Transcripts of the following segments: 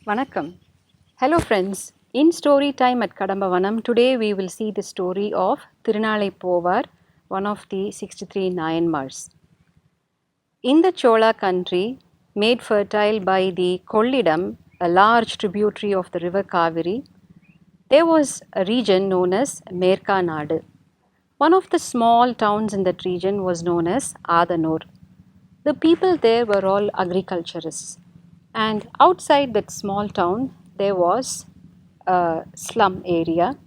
Vanakkam. Hello friends. In story time at Kadambavanam, today we will see the story of Thirunallaipovar, one of the 63 Nayanmars. In the Chola country, made fertile by the Kollidam, a large tributary of the river Kaveri, there was a region known as Merkanadu. One of the small towns in that region was known as Adanur. The people there were all agriculturists. And outside that small town, there was a slum area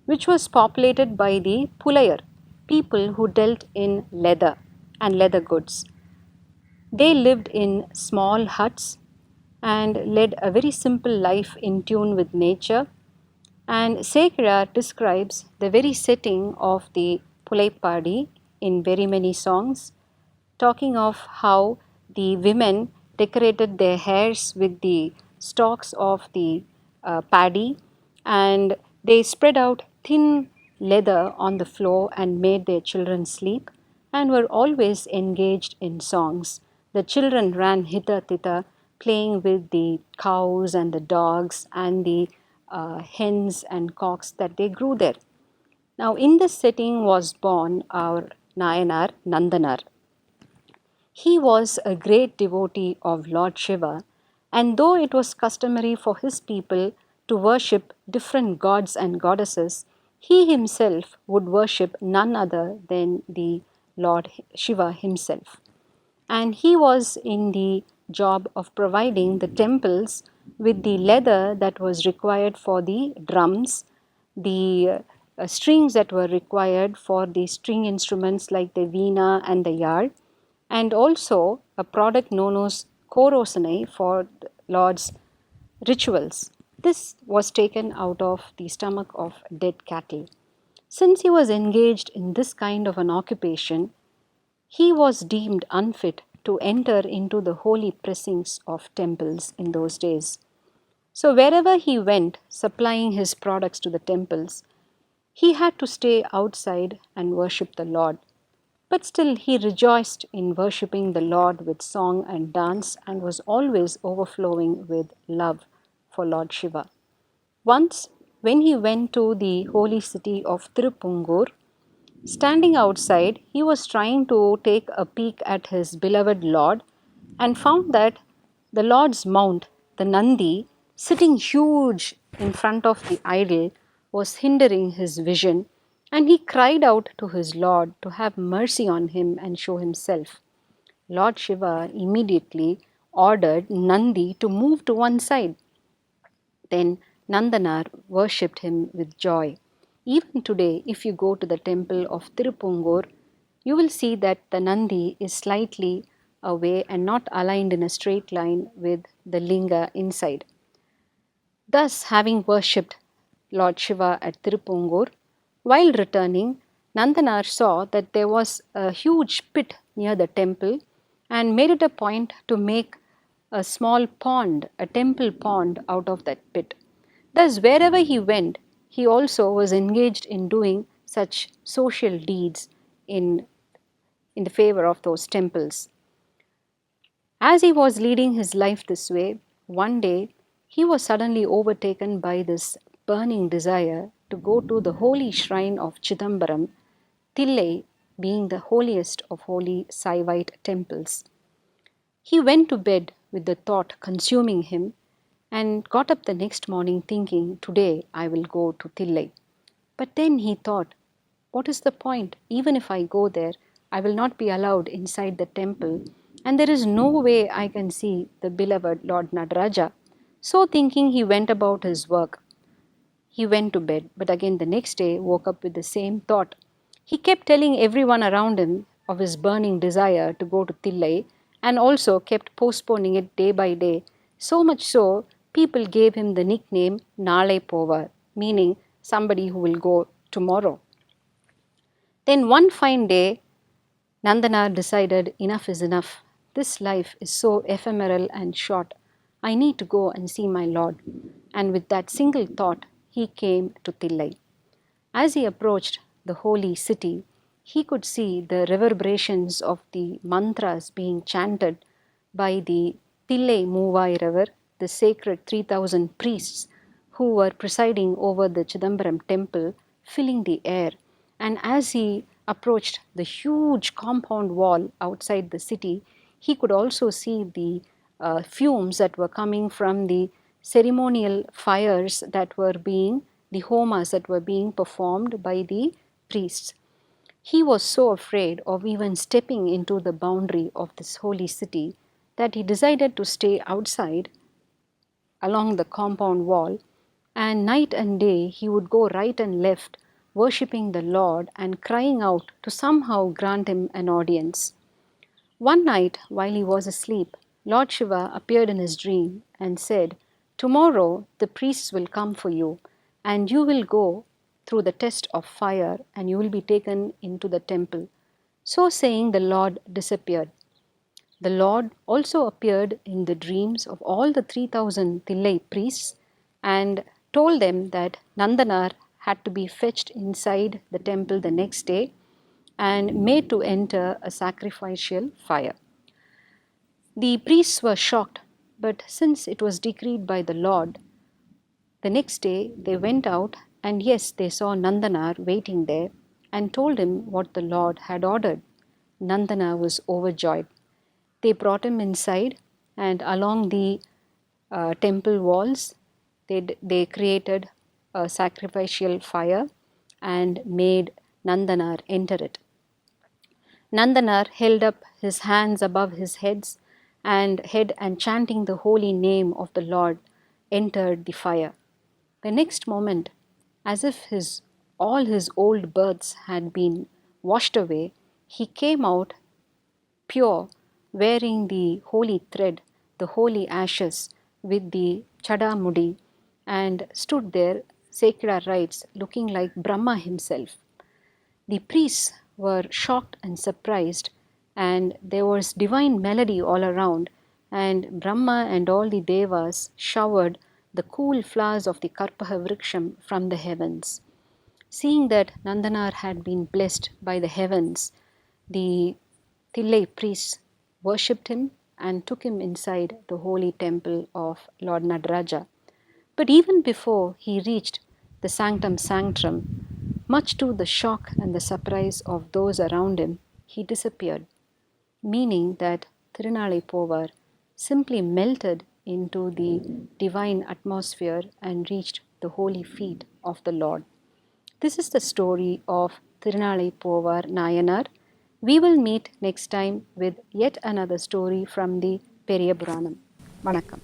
which was populated by the Pulayar, people who dealt in leather and leather goods. They lived in small huts and led a very simple life in tune with nature. And Sekira describes the very setting of the Pulaipadi in very many songs, talking of how the women decorated their hairs with the stalks of the paddy, and they spread out thin leather on the floor and made their children sleep and were always engaged in songs. The children ran hither thither, playing with the cows and the dogs and the hens and cocks that they grew there. Now, in this setting was born our Nayanar Nandanar. He was a great devotee of Lord Shiva, and though it was customary for his people to worship different gods and goddesses, he himself would worship none other than the Lord Shiva himself. And he was in the job of providing the temples with the leather that was required for the drums, the strings that were required for the string instruments like the veena and the yard, and also a product known as korosane for the Lord's rituals. This was taken out of the stomach of dead cattle. Since he was engaged in this kind of an occupation, he was deemed unfit to enter into the holy precincts of temples in those days. So, wherever he went, supplying his products to the temples, he had to stay outside and worship the Lord. But still, he rejoiced in worshipping the Lord with song and dance and was always overflowing with love for Lord Shiva. Once, when he went to the holy city of Tirupungur, standing outside, he was trying to take a peek at his beloved Lord and found that the Lord's mount, the Nandi, sitting huge in front of the idol, was hindering his vision, and he cried out to his Lord to have mercy on him and show himself. Lord Shiva immediately ordered Nandi to move to one side. Then Nandanar worshipped him with joy. Even today, if you go to the temple of Tirupungur, you will see that the Nandi is slightly away and not aligned in a straight line with the linga inside. Thus, having worshipped Lord Shiva at Tirupungur, while returning, Nandanar saw that there was a huge pit near the temple and made it a point to make a small pond, a temple pond out of that pit. Thus, wherever he went, he also was engaged in doing such social deeds in the favor of those temples. As he was leading his life this way, one day he was suddenly overtaken by this burning desire to go to the holy shrine of Chidambaram, Thillai being the holiest of holy Saivite temples. He went to bed with the thought consuming him and got up the next morning thinking, today I will go to Thillai. But then he thought, what is the point? Even if I go there, I will not be allowed inside the temple, and there is no way I can see the beloved Lord Nadaraja. So thinking, he went about his work. He went to bed, but again the next day woke up with the same thought. He kept telling everyone around him of his burning desire to go to Thillai and also kept postponing it day by day. So much so, people gave him the nickname Thirunallaipovar, meaning somebody who will go tomorrow. Then one fine day, Nandanar decided enough is enough. This life is so ephemeral and short. I need to go and see my Lord. And with that single thought, he came to Thillai. As he approached the holy city, he could see the reverberations of the mantras being chanted by the Thillai Moovai river the sacred 3,000 priests who were presiding over the Chidambaram temple filling the air. And as he approached the huge compound wall outside the city, he could also see the fumes that were coming from the ceremonial fires that were being, the homas that were being performed by the priests. He was so afraid of even stepping into the boundary of this holy city that he decided to stay outside along the compound wall, and night and day he would go right and left, worshipping the Lord and crying out to somehow grant him an audience. One night, while he was asleep, Lord Shiva appeared in his dream and said, "Tomorrow the priests will come for you, and you will go through the test of fire, and you will be taken into the temple." So saying, the Lord disappeared. The Lord also appeared in the dreams of all the 3,000 Thillai priests and told them that Nandanar had to be fetched inside the temple the next day and made to enter a sacrificial fire. The priests were shocked, but since it was decreed by the Lord, the next day they went out, and yes, they saw Nandanar waiting there and told him what the Lord had ordered. Nandana was overjoyed. They brought him inside, and along the temple walls, they created a sacrificial fire and made Nandanar enter it. Nandanar held up his hands above his head and chanting the holy name of the Lord, entered the fire. The next moment, as if all his old births had been washed away, he came out pure, wearing the holy thread, the holy ashes with the chada mudi, and stood there, sacred rites, looking like Brahma himself. The priests were shocked and surprised, and there was divine melody all around, and Brahma and all the devas showered the cool flowers of the Karpaha Vriksham from the heavens. Seeing that Nandanar had been blessed by the heavens, the Thillai priests worshipped him and took him inside the holy temple of Lord Nadaraja. But even before he reached the sanctum sanctorum, much to the shock and the surprise of those around him, he disappeared, meaning that Thirunallaipovar simply melted into the divine atmosphere and reached the holy feet of the Lord. This is the story of Thirunallaipovar Nayanar. We will meet next time with yet another story from the Periyapuranam. Vanakkam.